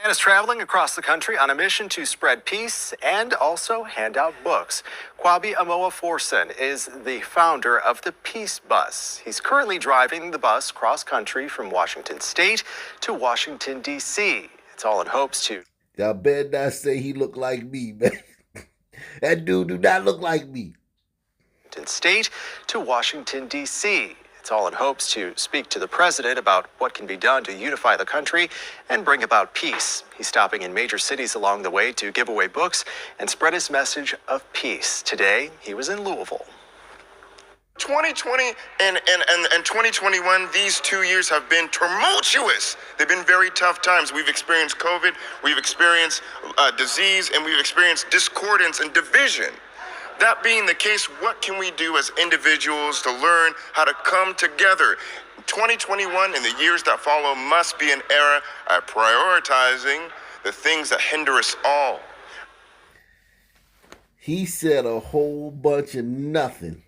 Man is traveling across the country on a mission to spread peace and also hand out books. Kwabi Amoa Forson is the founder of the Peace Bus. He's currently driving the bus cross country from Washington State to Washington, D.C. It's all in hopes to... Y'all better not say he look like me, man. That dude do not look like me. State to Washington, D.C. It's all in hopes to speak to the president about what can be done to unify the country and bring about peace. He's stopping in major cities along the way to give away books and spread his message of peace. Today, he was in Louisville. 2020 and 2021, these 2 years have been tumultuous. They've been very tough times. We've experienced COVID, we've experienced disease, and we've experienced discordance and division. That being the case, what can we do as individuals to learn how to come together? 2021 and the years that follow must be an era at prioritizing the things that hinder us all. He said a whole bunch of nothing.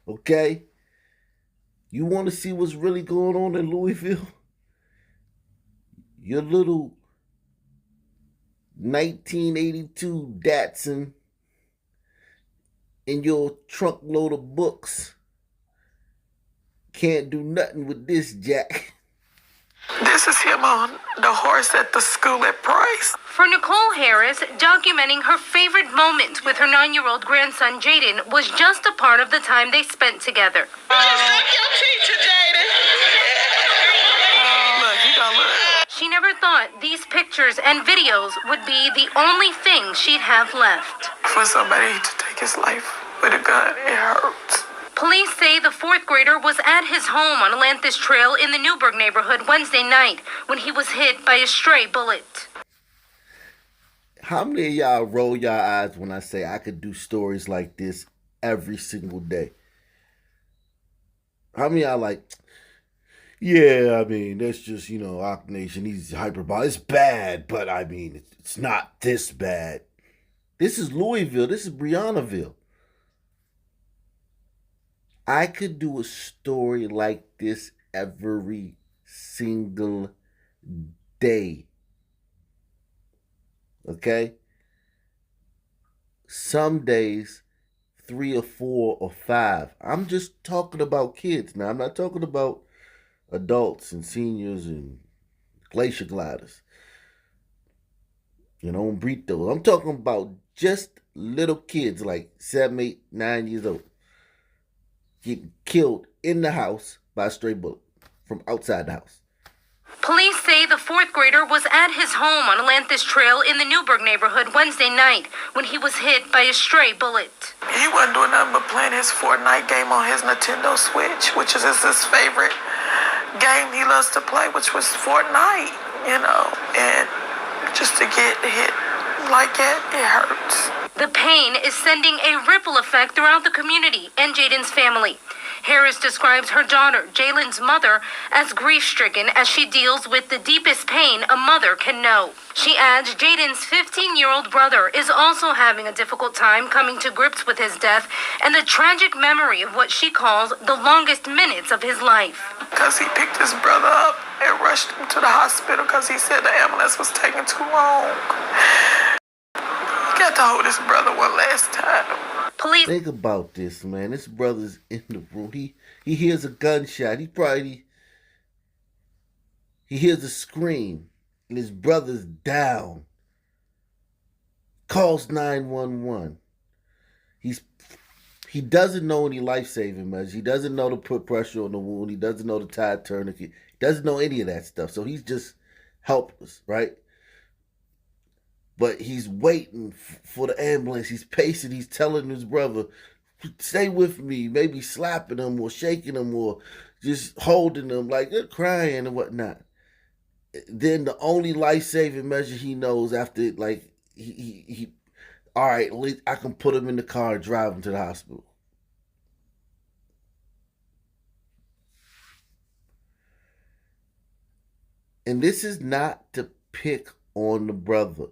Okay? You want to see what's really going on in Louisville? Your little 1982 Datsun and your trunk load of books can't do nothing with this, Jack. This is him on the horse at the school at Price. For Nicole Harris, documenting her favorite moment with her 9-year-old grandson, Jaden, was just a part of the time they spent together. Look, your teacher, Jaden. Look, you gonna look. She never thought these pictures and videos would be the only thing she'd have left. For somebody to take his life with a gun, it hurts. Police say the 4th grader was at his home on Atlantis Trail in the Newburgh neighborhood Wednesday night when he was hit by a stray bullet. How many of y'all roll your eyes when I say I could do stories like this every single day? How many of y'all like, yeah, I mean, that's just, Ock Nation, he's hyperbolic. It's bad, but I mean, it's not this bad. This is Louisville. This is Breonnaville. I could do a story like this every single day. Okay? Some days, 3 or 4 or 5. I'm just talking about kids now. I'm not talking about adults and seniors and glacier gliders. Hombritos. I'm talking about just little kids like 7, 8, 9 years old. Getting killed in the house by a stray bullet from outside the house. Police say the 4th grader was at his home on Atlantis Trail in the Newburgh neighborhood Wednesday night when he was hit by a stray bullet. He wasn't doing nothing but playing his Fortnite game on his Nintendo Switch, which is his favorite game he loves to play, which was Fortnite, and just to get hit like that, it hurts. The pain is sending a ripple effect throughout the community and Jaden's family. Harris describes her daughter, Jalen's mother, as grief-stricken as she deals with the deepest pain a mother can know. She adds Jaden's 15-year-old brother is also having a difficult time coming to grips with his death and the tragic memory of what she calls the longest minutes of his life. Because he picked his brother up and rushed him to the hospital because he said the ambulance was taking too long. Got to hold his brother one last time. Police. Think about this, man. This brother's in the room. He hears a gunshot. He hears a scream, and his brother's down. Calls 911. He doesn't know any life-saving measures. He doesn't know to put pressure on the wound. He doesn't know to tie a tourniquet. He doesn't know any of that stuff. So he's just helpless, right? But he's waiting for the ambulance. He's pacing. He's telling his brother, stay with me. Maybe slapping him or shaking him or just holding him like they're crying and whatnot. Then the only life-saving measure he knows after, like, he all right, at least I can put him in the car and drive him to the hospital. And this is not to pick on the brother,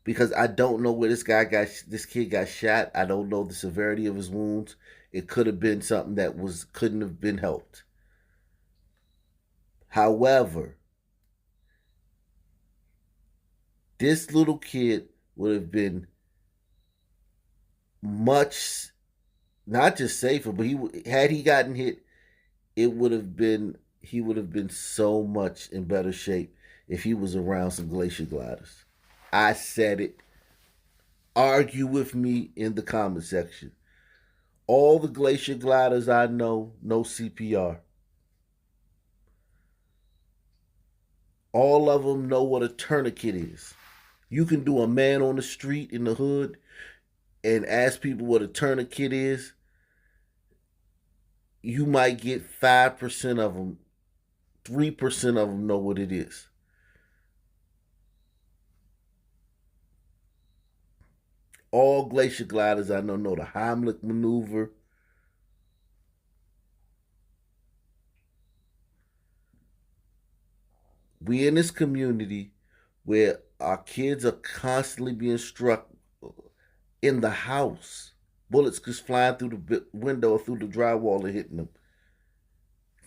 because I don't know where this kid got shot. I don't know the severity of his wounds. It could have been something that couldn't have been helped. However, this little kid would have been much, not just safer, but had he gotten hit, he would have been so much in better shape if he was around some glacier gliders. I said it. Argue with me in the comment section. All the glacier gliders I know, no CPR. All of them know what a tourniquet is. You can do a man on the street in the hood and ask people what a tourniquet is. You might get 5% of them, 3% of them know what it is. All glacier gliders I know the Heimlich maneuver. We in this community where our kids are constantly being struck in the house. Bullets just flying through the window or through the drywall and hitting them.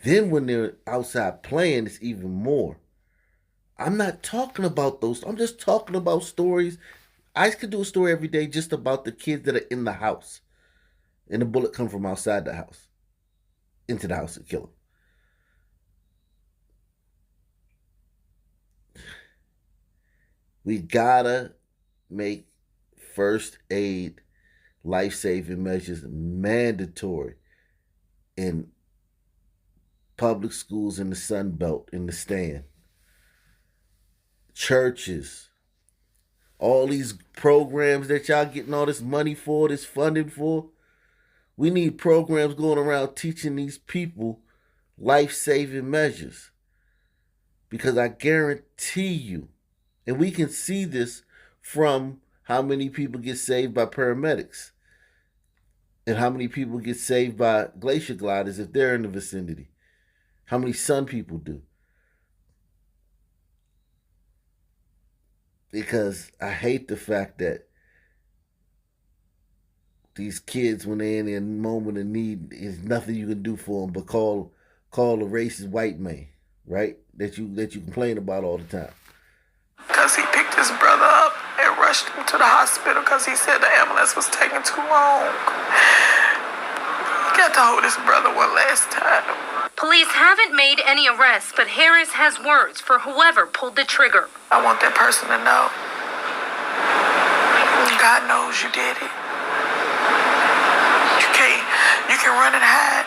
Then when they're outside playing, it's even more. I'm not talking about those. I'm just talking about stories. I could do a story every day just about the kids that are in the house. And the bullet come from outside the house. Into the house and kill them. We gotta make first aid, life-saving measures mandatory in public schools in the Sun Belt, in the stand. Churches. All these programs that y'all getting all this money for, this funding for. We need programs going around teaching these people life-saving measures. Because I guarantee you, and we can see this from how many people get saved by paramedics and how many people get saved by glacier gliders if they're in the vicinity. How many Sun people do. Because I hate the fact that these kids, when they're in a moment of need, there's nothing you can do for them but call a racist white man, right? That you complain about all the time. Because he picked his brother up and rushed him to the hospital because he said the ambulance was taking too long. He got to hold his brother one last time. Police haven't made any arrests, but Harris has words for whoever pulled the trigger. I want that person to know. God knows you did it. You can run and hide,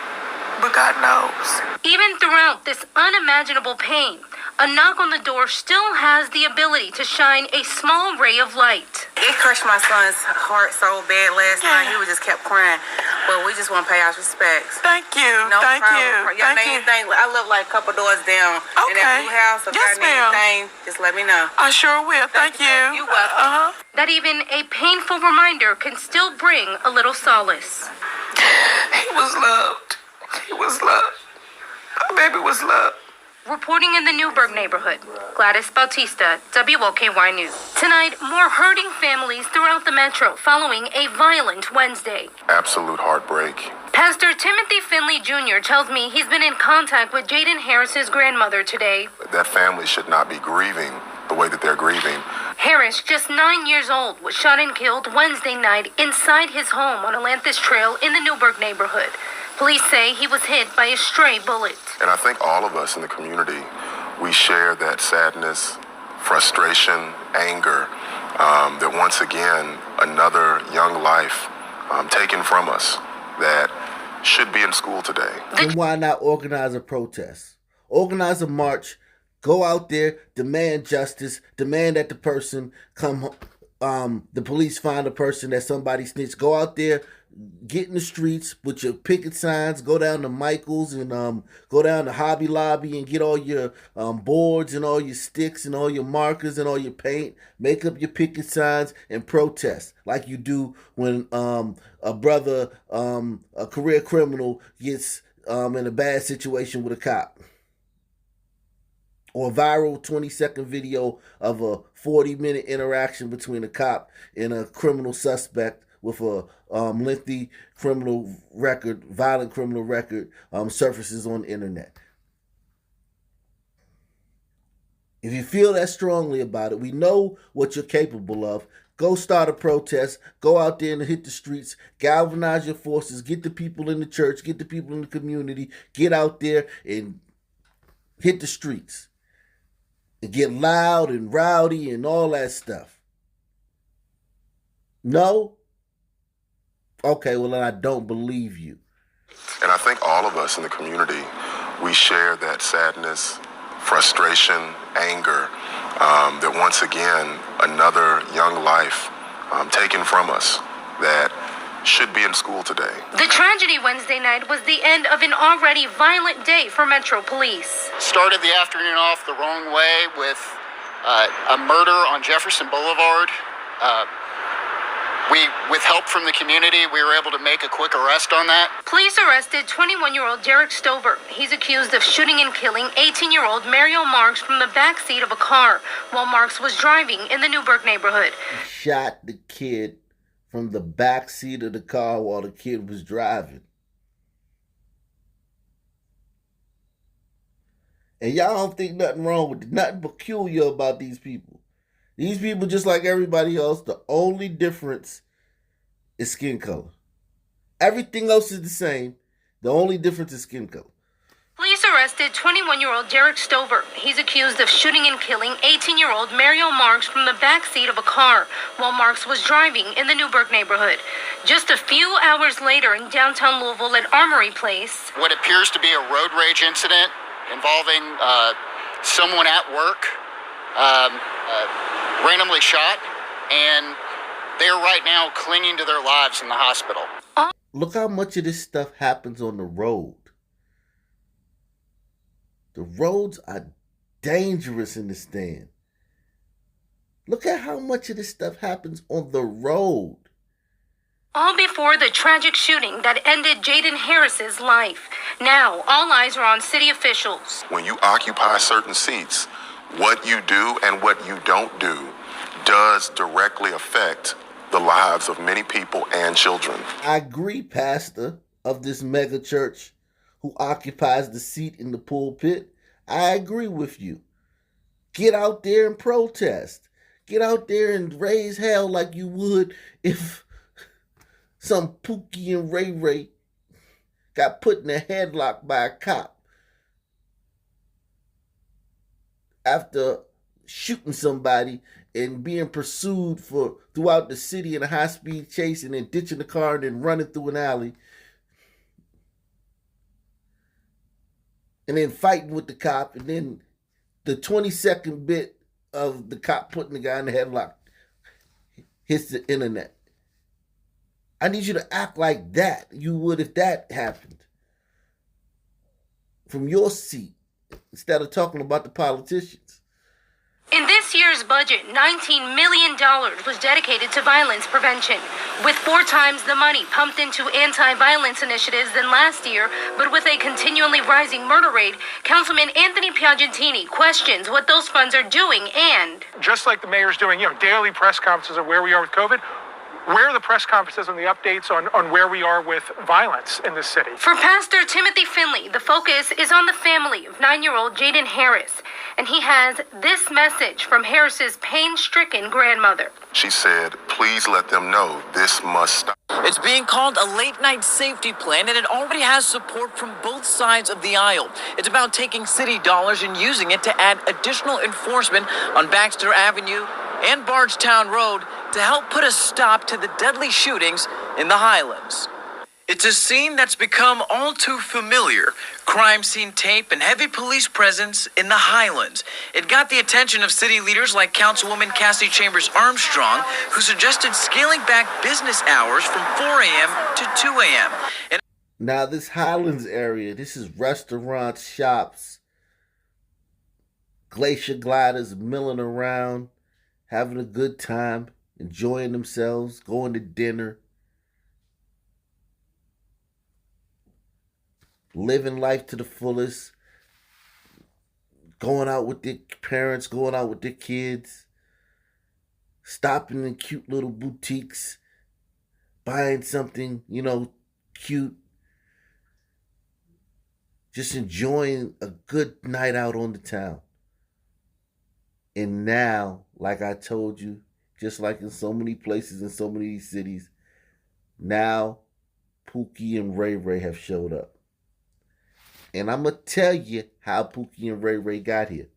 but God knows. Even throughout this unimaginable pain, a knock on the door still has the ability to shine a small ray of light. It crushed my son's heart so bad last night. He just kept crying. But we just want to pay our respects. Thank you. No Thank problem. you. Y'all Thank need you. anything? I live like a couple doors down in that blue house. If Yes, I need ma'am. anything, just let me know. I sure will. Thank you. You're welcome. That even a painful reminder can still bring a little solace. He was loved. He was loved. My baby was loved. Reporting in the Newburgh neighborhood, Gladys Bautista, WOKY News. Tonight, more hurting families throughout the metro following a violent Wednesday. Absolute heartbreak. Pastor Timothy Finley Jr. tells me he's been in contact with Jaden Harris's grandmother today. That family should not be grieving the way that they're grieving. Harris, just 9 years old, was shot and killed Wednesday night inside his home on Atlantis Trail in the Newburgh neighborhood. Police say he was hit by a stray bullet. And I think all of us in the community, we share that sadness, frustration, anger, that once again, another young life taken from us that should be in school today. Then why not organize a protest? Organize a march. Go out there, demand justice, demand that the person come, the police find a person that somebody snitched. Go out there, get in the streets with your picket signs, go down to Michael's and go down to Hobby Lobby and get all your boards and all your sticks and all your markers and all your paint. Make up your picket signs and protest like you do when a brother, a career criminal, gets in a bad situation with a cop. Or a viral 20-second video of a 40-minute interaction between a cop and a criminal suspect with a lengthy criminal record, violent criminal record, surfaces on the internet. If you feel that strongly about it, we know what you're capable of. Go start a protest. Go out there and hit the streets. Galvanize your forces. Get the people in the church. Get the people in the community. Get out there and hit the streets. And get loud and rowdy and all that stuff. No? Okay, well, then I don't believe you. And I think all of us in the community, we share that sadness, frustration, anger, that once again, another young life taken from us that should be in school today. The tragedy Wednesday night was the end of an already violent day for Metro Police. Started the afternoon off the wrong way with a murder on Jefferson Boulevard. With help from the community, we were able to make a quick arrest on that. Police arrested 21-year-old Derek Stover. He's accused of shooting and killing 18-year-old Mariel Marks from the backseat of a car while Marks was driving in the Newburgh neighborhood. He shot the kid from the backseat of the car while the kid was driving. And y'all don't think nothing wrong with it, nothing peculiar about these people. These people, just like everybody else, the only difference is skin color. Everything else is the same. The only difference is skin color. Police arrested 21-year-old Derek Stover. He's accused of shooting and killing 18-year-old Mariel Marks from the backseat of a car while Marks was driving in the Newburgh neighborhood. Just a few hours later in downtown Louisville at Armory Place, What appears to be a road rage incident involving someone at work randomly shot, and they're right now clinging to their lives in the hospital. Look how much of this stuff happens on the road. The roads are dangerous in the stand. Look at how much of this stuff happens on the road. all before the tragic shooting that ended Jaden Harris's life. Now, all eyes are on city officials. When you occupy certain seats, what you do and what you don't do does directly affect the lives of many people and children. I agree, pastor of this mega church who occupies the seat in the pulpit. I agree with you. Get out there and protest. Get out there and raise hell like you would if some Pookie and Ray Ray got put in a headlock by a cop after shooting somebody and being pursued for throughout the city in a high-speed chase and then ditching the car and then running through an alley and then fighting with the cop, and then the 20-second bit of the cop putting the guy in the headlock hits the internet. I need you to act like that you would if that happened from your seat instead of talking about the politicians. In this year's budget, $19 million was dedicated to violence prevention, with 4 times the money pumped into anti-violence initiatives than last year. But with a continually rising murder rate, Councilman Anthony Piagentini questions what those funds are doing, and just like the mayor's doing, daily press conferences of where we are with COVID, where are the press conferences and the updates on where we are with violence in this city? for Pastor Timothy Finley, the focus is on the family of 9-year-old Jaden Harris. And he has this message from Harris's pain-stricken grandmother. She said, please let them know this must stop. It's being called a late-night safety plan, and it already has support from both sides of the aisle. It's about taking city dollars and using it to add additional enforcement on Baxter Avenue and Bardstown Road to help put a stop to the deadly shootings in the Highlands. It's a scene that's become all too familiar. Crime scene tape and heavy police presence in the Highlands. It got the attention of city leaders like Councilwoman Cassie Chambers Armstrong, who suggested scaling back business hours from 4 a.m. to 2 a.m. And Now this Highlands area, this is restaurants, shops, glacier gliders milling around, having a good time, enjoying themselves, going to dinner, living life to the fullest, going out with their parents, going out with their kids, stopping in cute little boutiques, buying something, cute, just enjoying a good night out on the town. And now, like I told you, just like in so many places in so many cities, now Pookie and Ray Ray have showed up. And I'm going to tell you how Pookie and Ray Ray got here.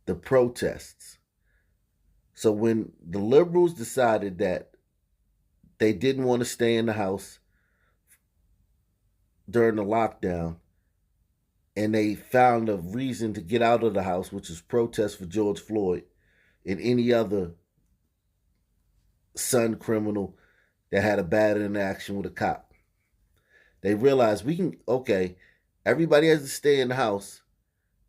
The protests. So when the liberals decided that they didn't want to stay in the house during the lockdown, and they found a reason to get out of the house, which is protest for George Floyd and any other son criminal that had a bad interaction with a cop. They realized everybody has to stay in the house,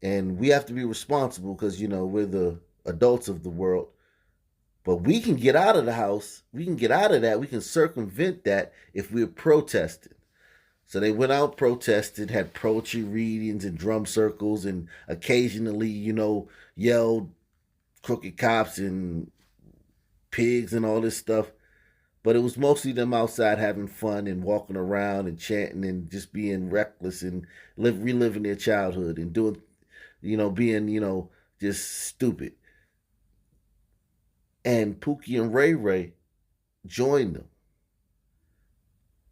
and we have to be responsible because, we're the adults of the world. But we can get out of the house. We can get out of that. We can circumvent that if we're protesting. So they went out, protested, had poetry readings and drum circles, and occasionally, yelled crooked cops and pigs and all this stuff. But it was mostly them outside having fun and walking around and chanting and just being reckless and reliving their childhood and doing, being, just stupid. And Pookie and Ray Ray joined them,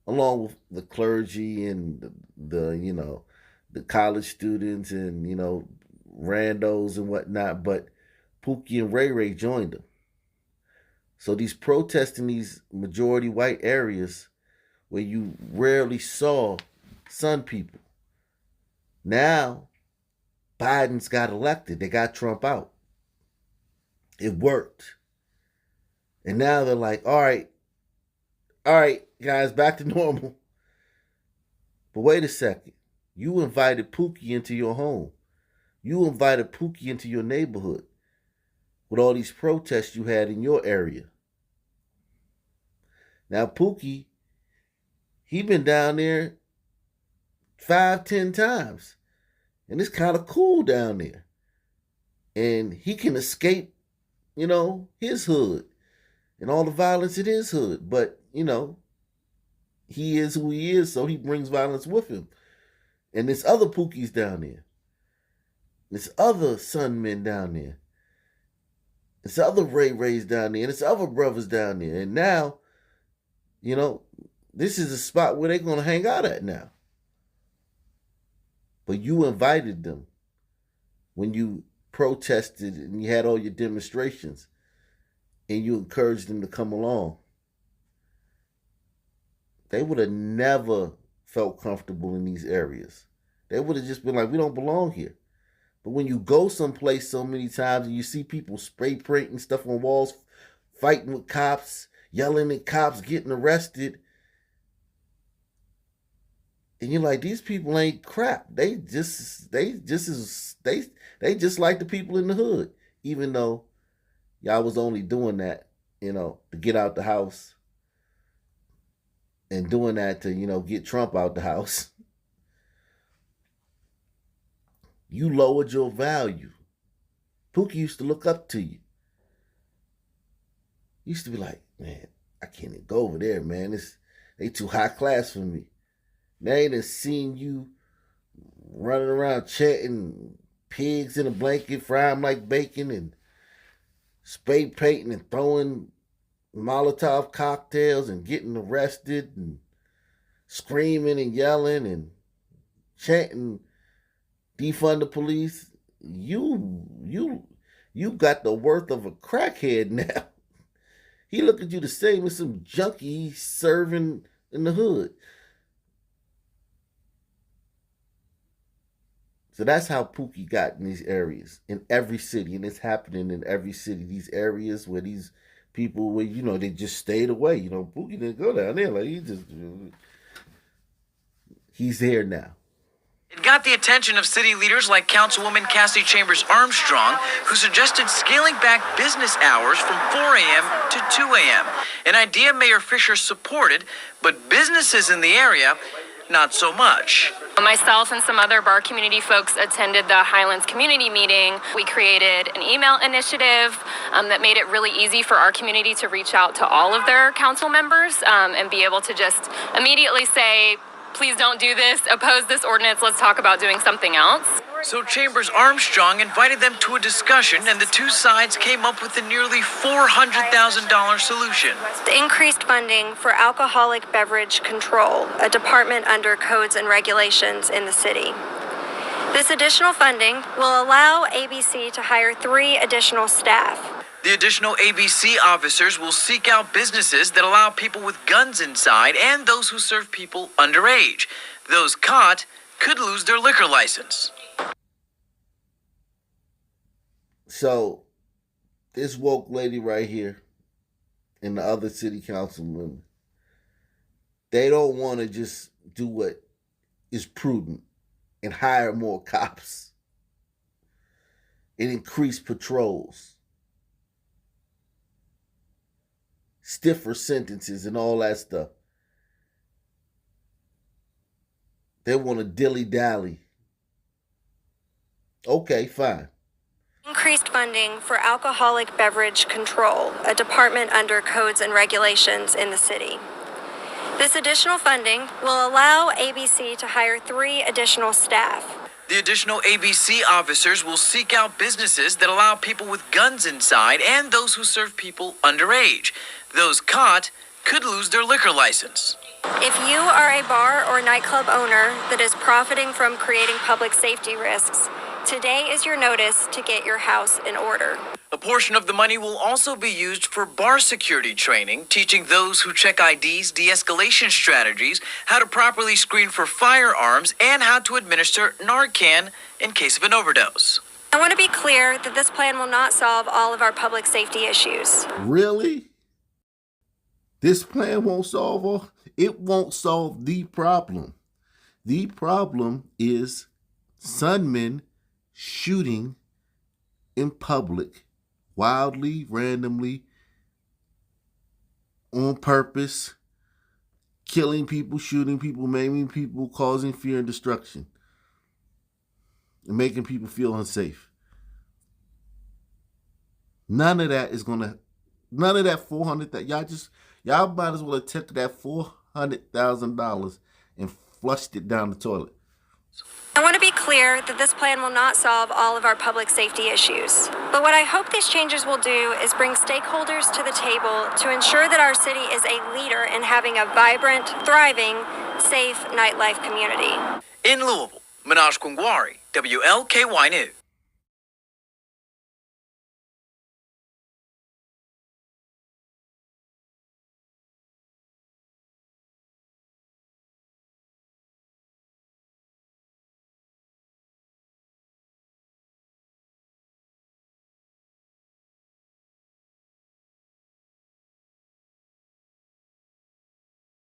along with the clergy and the college students and, randos and whatnot. But Pookie and Ray Ray joined them. So these protests in these majority white areas where you rarely saw Sun people, now Biden's got elected. They got Trump out. It worked. And now they're like, all right, guys, back to normal. But wait a second. You invited Pookie into your home. You invited Pookie into your neighborhood with all these protests you had in your area. Now, Pookie, he been down there 5-10 times. And it's kind of cool down there. And he can escape, his hood and all the violence in his hood. But, he is who he is, so he brings violence with him. And there's other Pookies down there. There's other Sun men down there. There's other Ray Rays down there. And there's other brothers down there. And now, this is a spot where they're going to hang out at now. But you invited them when you protested and you had all your demonstrations. And you encouraged them to come along. They would have never felt comfortable in these areas. They would have just been like, we don't belong here. But when you go someplace so many times and you see people spray painting stuff on walls, fighting with cops, yelling at cops, getting arrested, and you're like, these people ain't crap. They just like the people in the hood, even though y'all was only doing that, to get out the house. And doing that to, get Trump out the house. You lowered your value. Pookie used to look up to you. He used to be like, man, I can't even go over there, man. They too high class for me. They ain't seen you running around chanting pigs in a blanket, fry them like bacon, and spray painting and throwing Molotov cocktails and getting arrested and screaming and yelling and chanting defund the police. You got the worth of a crackhead now. He look at you the same as some junkie he's serving in the hood. So that's how Pookie got in these areas, in every city, and it's happening in every city. These areas where these people, where they just stayed away. Pookie didn't go down there. Like he's here now. It got the attention of city leaders like Councilwoman Cassie Chambers Armstrong, who suggested scaling back business hours from 4 a.m. to 2 a.m. An idea Mayor Fisher supported, but businesses in the area, not so much. Myself and some other bar community folks attended the Highlands community meeting. We created an email initiative that made it really easy for our community to reach out to all of their council members and be able to just immediately say, please don't do this, oppose this ordinance, let's talk about doing something else. So Chambers Armstrong invited them to a discussion, and the two sides came up with a nearly $400,000 solution. Increased funding for alcoholic beverage control, a department under codes and regulations in the city. This additional funding will allow ABC to hire 3 additional staff. The additional ABC officers will seek out businesses that allow people with guns inside and those who serve people underage. Those caught could lose their liquor license. So, this woke lady right here and the other city councilwomen, they don't want to just do what is prudent and hire more cops and increase patrols, stiffer sentences and all that stuff. They want to dilly-dally. Okay, fine. Increased funding for alcoholic beverage control, a department under codes and regulations in the city. This additional funding will allow ABC to hire 3 additional staff. The additional ABC officers will seek out businesses that allow people with guns inside and those who serve people underage. Those caught could lose their liquor license. If you are a bar or nightclub owner that is profiting from creating public safety risks, today is your notice to get your house in order. A portion of the money will also be used for bar security training, teaching those who check IDs de-escalation strategies, how to properly screen for firearms, and how to administer Narcan in case of an overdose. I want to be clear that this plan will not solve all of our public safety issues. Really? This plan won't solve all? It won't solve the problem. The problem is Sunmen shooting in public, wildly, randomly, on purpose, killing people, shooting people, maiming people, causing fear and destruction, and making people feel unsafe. None of that 400 that y'all might as well have taken that $400,000 and flushed it down the toilet. I want to be clear that this plan will not solve all of our public safety issues. But what I hope these changes will do is bring stakeholders to the table to ensure that our city is a leader in having a vibrant, thriving, safe nightlife community. In Louisville, Manoj Kungwari, WLKY News.